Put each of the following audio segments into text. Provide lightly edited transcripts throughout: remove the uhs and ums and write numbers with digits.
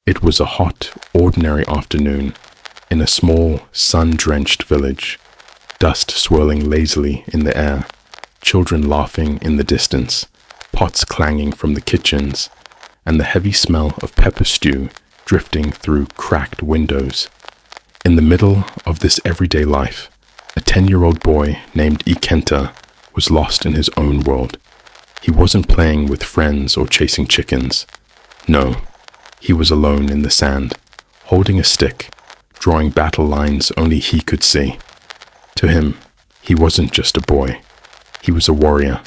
It was a hot, ordinary afternoon in a small, sun-drenched village, dust swirling lazily in the air, children laughing in the distance, pots clanging from the kitchens, and the heavy smell of pepper stew drifting through cracked windows. In the middle of this everyday life, a 10-year-old boy named Ikenta was lost in his own world. He wasn't playing with friends or chasing chickens. No, he was alone in the sand, holding a stick, drawing battle lines only he could see. To him, he wasn't just a boy. He was a warrior,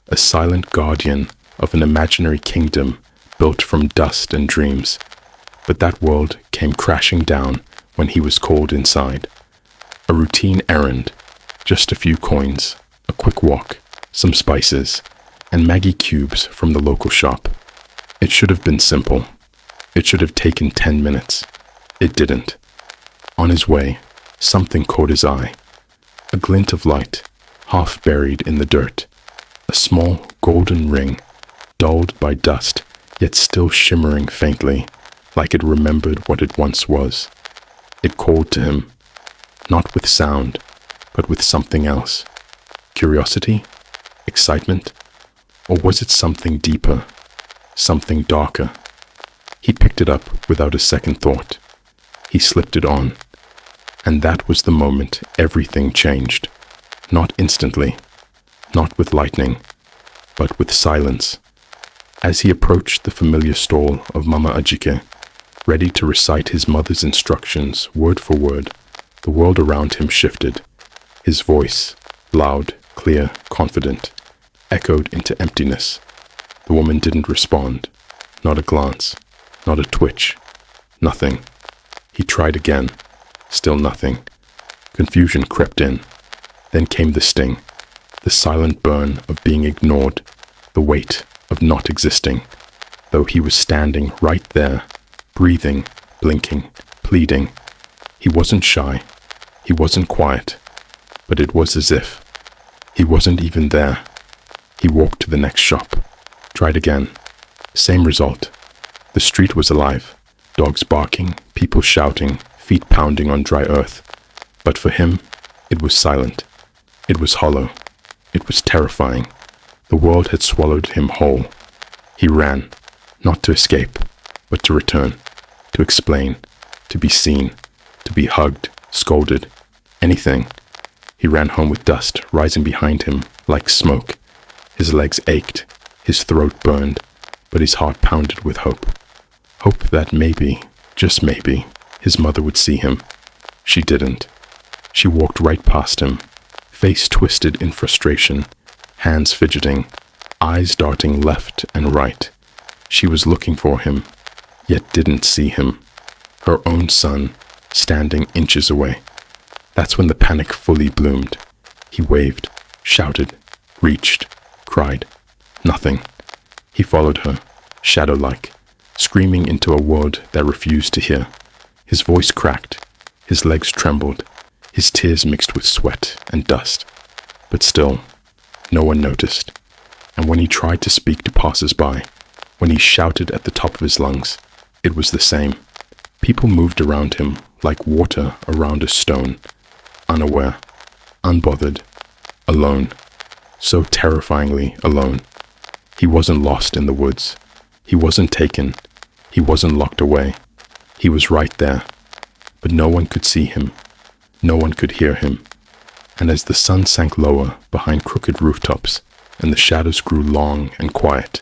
a silent guardian of an imaginary kingdom built from dust and dreams. But that world came crashing down when he was called inside. A routine errand, just a few coins, a quick walk, some spices, and Maggie cubes from the local shop. It should have been simple. It should have taken 10 minutes. It didn't. On his way, something caught his eye. A glint of light, half buried in the dirt. A small golden ring, dulled by dust, yet still shimmering faintly, like it remembered what it once was. It called to him, not with sound, but with something else. Curiosity? Excitement? Or was it something deeper, something darker? He picked it up without a second thought. He slipped it on. And that was the moment everything changed. Not instantly, not with lightning, but with silence. As he approached the familiar stall of Mama Ajike, ready to recite his mother's instructions word for word, the world around him shifted. His voice, loud, clear, confident, echoed into emptiness. The woman didn't respond. Not a glance, not a twitch, nothing. He tried again. Still nothing. Confusion crept in. Then came the sting, the silent burn of being ignored, the weight of not existing, though he was standing right there, breathing, blinking, pleading. He wasn't shy. He wasn't quiet. But it was as if he wasn't even there. He walked to the next shop. Tried again. Same result. The street was alive. Dogs barking, people shouting, feet pounding on dry earth. But for him, it was silent. It was hollow. It was terrifying. The world had swallowed him whole. He ran, not to escape, but to return, to explain, to be seen, to be hugged, scolded, anything. He ran home with dust rising behind him like smoke. His legs ached, his throat burned, but his heart pounded with hope. Hope that maybe, just maybe, his mother would see him. She didn't. She walked right past him, face twisted in frustration, hands fidgeting, eyes darting left and right. She was looking for him, yet didn't see him. Her own son, standing inches away. That's when the panic fully bloomed. He waved, shouted, reached, cried. Nothing. He followed her, shadow-like, screaming into a world that refused to hear. His voice cracked, his legs trembled, his tears mixed with sweat and dust. But still, no one noticed. And when he tried to speak to passers-by, when he shouted at the top of his lungs, it was the same. People moved around him like water around a stone, unaware, unbothered, alone, so terrifyingly alone. He wasn't lost in the woods. He wasn't taken. He wasn't locked away. He was right there. But no one could see him. No one could hear him. And as the sun sank lower behind crooked rooftops and the shadows grew long and quiet,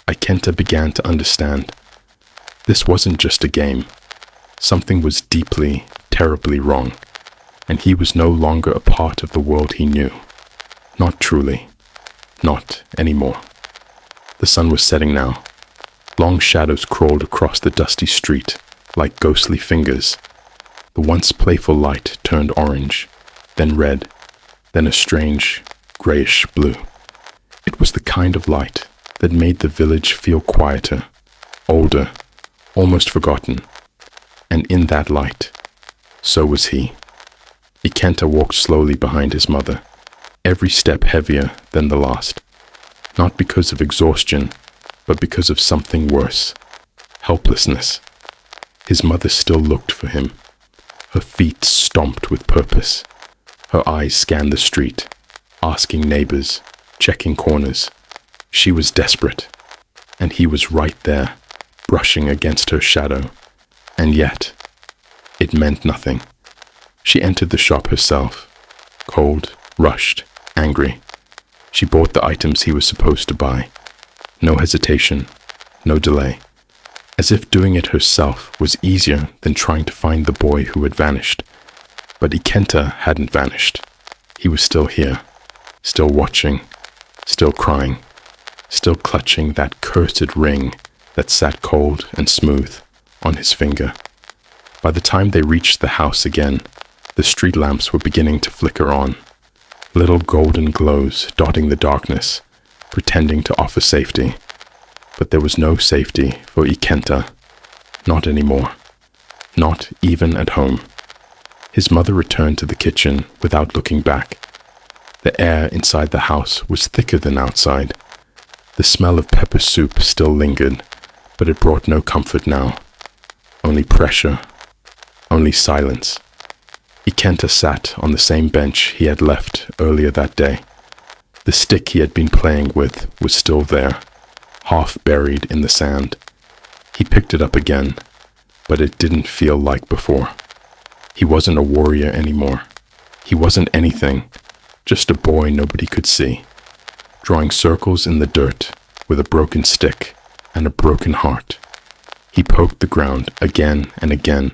Ikenta began to understand. This wasn't just a game. Something was deeply, terribly wrong, and he was no longer a part of the world he knew. Not truly. Not anymore. The sun was setting now. Long shadows crawled across the dusty street like ghostly fingers. The once playful light turned orange, then red, then a strange, grayish blue. It was the kind of light that made the village feel quieter, older, almost forgotten. And in that light, so was he. Ikenta walked slowly behind his mother, every step heavier than the last. Not because of exhaustion, but because of something worse. Helplessness. His mother still looked for him. Her feet stomped with purpose. Her eyes scanned the street, asking neighbors, checking corners. She was desperate, and he was right there, brushing against her shadow. And yet, it meant nothing. She entered the shop herself, cold, rushed, angry. She bought the items he was supposed to buy. No hesitation, no delay. As if doing it herself was easier than trying to find the boy who had vanished. But Ikenta hadn't vanished. He was still here, still watching, still crying, still clutching that cursed ring that sat cold and smooth on his finger. By the time they reached the house again, the street lamps were beginning to flicker on, little golden glows dotting the darkness, pretending to offer safety. But there was no safety for Ikenta, not anymore, not even at home. His mother returned to the kitchen without looking back. The air inside the house was thicker than outside. The smell of pepper soup still lingered, but it brought no comfort now. Only pressure, only silence. Ikenta sat on the same bench he had left earlier that day. The stick he had been playing with was still there, half buried in the sand. He picked it up again, but it didn't feel like before. He wasn't a warrior anymore. He wasn't anything, just a boy nobody could see, drawing circles in the dirt with a broken stick and a broken heart. He poked the ground again and again,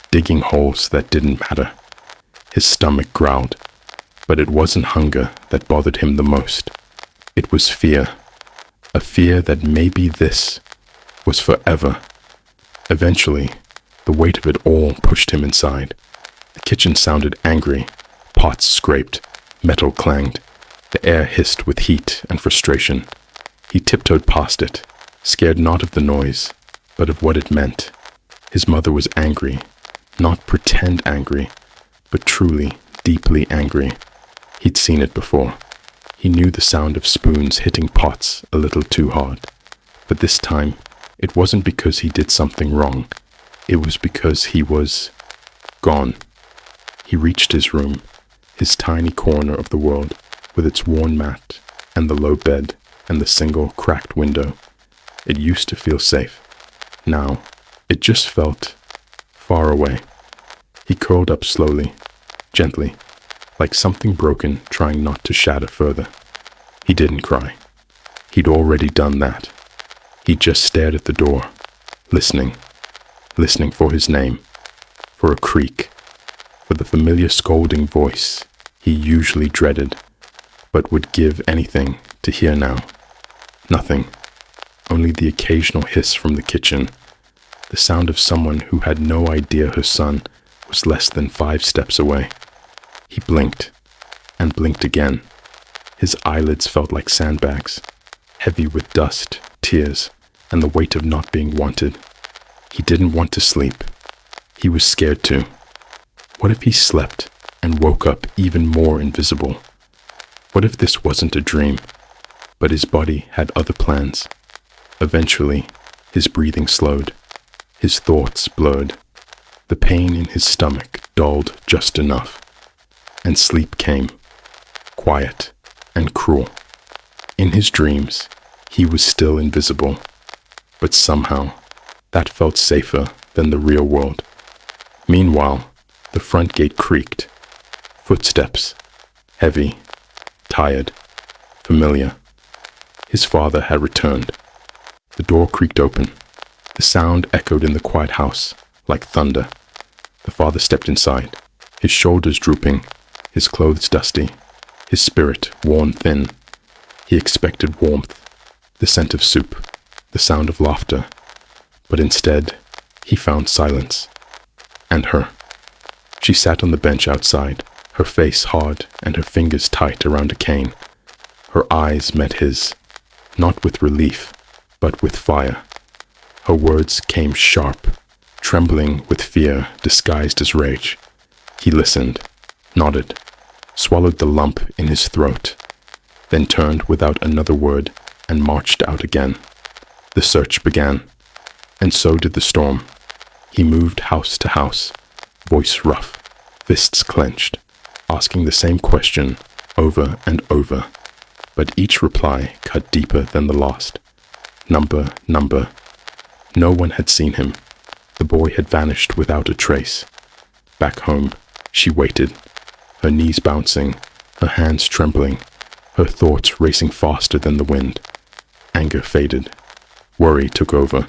digging holes that didn't matter. His stomach growled, but it wasn't hunger that bothered him the most. It was fear, a fear that maybe this was forever. Eventually, the weight of it all pushed him inside. The kitchen sounded angry. Pots scraped, metal clanged. The air hissed with heat and frustration. He tiptoed past it, scared not of the noise, but of what it meant. His mother was angry, not pretend angry, but truly, deeply angry. He'd seen it before. He knew the sound of spoons hitting pots a little too hard. But this time, it wasn't because he did something wrong. It was because he was gone. He reached his room, his tiny corner of the world, with its worn mat and the low bed and the single cracked window. It used to feel safe. Now, it just felt far away. He curled up slowly, gently, like something broken trying not to shatter further. He didn't cry. He'd already done that. He just stared at the door, listening for his name, for a creak, for the familiar scolding voice he usually dreaded, but would give anything to hear now. Nothing, only the occasional hiss from the kitchen, the sound of someone who had no idea her son was less than 5 steps away. He blinked, and blinked again. His eyelids felt like sandbags, heavy with dust, tears, and the weight of not being wanted. He didn't want to sleep. He was scared to. What if he slept and woke up even more invisible? What if this wasn't a dream, but his body had other plans? Eventually, his breathing slowed. His thoughts blurred. The pain in his stomach dulled just enough. And sleep came, quiet and cruel. In his dreams, he was still invisible, but somehow that felt safer than the real world. Meanwhile, the front gate creaked. Footsteps, heavy, tired, familiar. His father had returned. The door creaked open. The sound echoed in the quiet house like thunder. The father stepped inside, his shoulders drooping, his clothes dusty, his spirit worn thin. He expected warmth, the scent of soup, the sound of laughter, but instead, he found silence. And her. She sat on the bench outside, her face hard and her fingers tight around a cane. Her eyes met his, not with relief, but with fire. Her words came sharp, trembling with fear disguised as rage. He listened, nodded, swallowed the lump in his throat, then turned without another word and marched out again. The search began, and so did the storm. He moved house to house, voice rough, fists clenched, asking the same question over and over, but each reply cut deeper than the last. Number, number. No one had seen him. The boy had vanished without a trace. Back home, she waited, her knees bouncing, her hands trembling, her thoughts racing faster than the wind. Anger faded. Worry took over.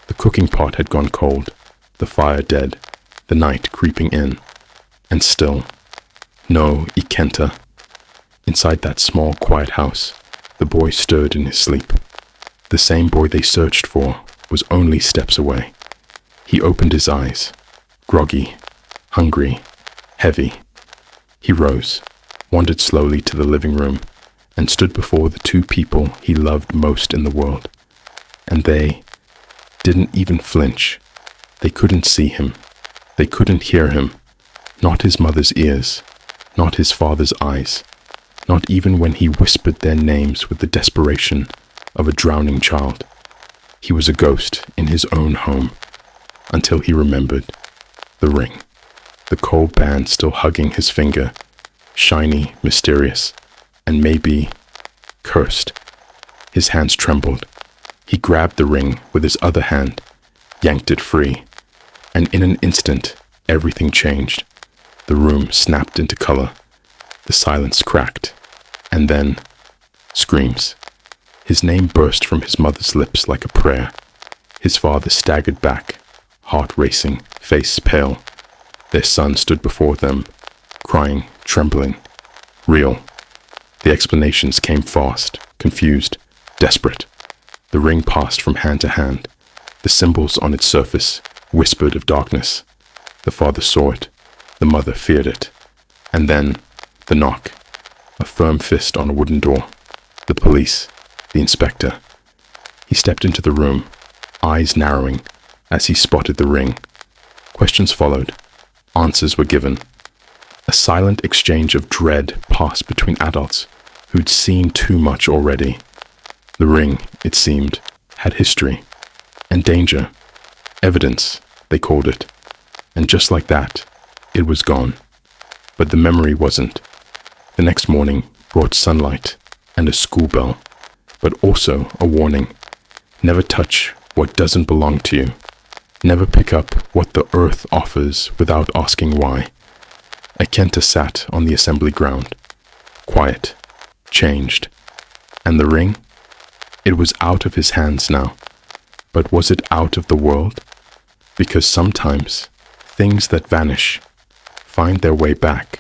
The cooking pot had gone cold, the fire dead, the night creeping in. And still, no Ikenta. Inside that small, quiet house, the boy stirred in his sleep. The same boy they searched for was only steps away. He opened his eyes, groggy, hungry, heavy. He rose, wandered slowly to the living room, and stood before the two people he loved most in the world. And they didn't even flinch. They couldn't see him. They couldn't hear him. Not his mother's ears, not his father's eyes, not even when he whispered their names with the desperation of a drowning child. He was a ghost in his own home, until he remembered the ring, the cold band still hugging his finger, shiny, mysterious, and maybe cursed. His hands trembled. He grabbed the ring with his other hand, yanked it free, and in an instant, everything changed. The room snapped into color. The silence cracked. And then, screams. His name burst from his mother's lips like a prayer. His father staggered back, heart racing, face pale. Their son stood before them, crying, trembling, real. The explanations came fast, confused, desperate. The ring passed from hand to hand. The symbols on its surface whispered of darkness. The father saw it. The mother feared it. And then, the knock. A firm fist on a wooden door. The police. The inspector. He stepped into the room, eyes narrowing, as he spotted the ring. Questions followed. Answers were given. A silent exchange of dread passed between adults who'd seen too much already. The ring, it seemed, had history and danger. Evidence, they called it. And just like that, it was gone. But the memory wasn't. The next morning brought sunlight and a school bell, but also a warning. Never touch what doesn't belong to you. Never pick up what the earth offers without asking why. Ikenta sat on the assembly ground, quiet, changed. And the ring? It was out of his hands now. But was it out of the world? Because sometimes things that vanish find their way back.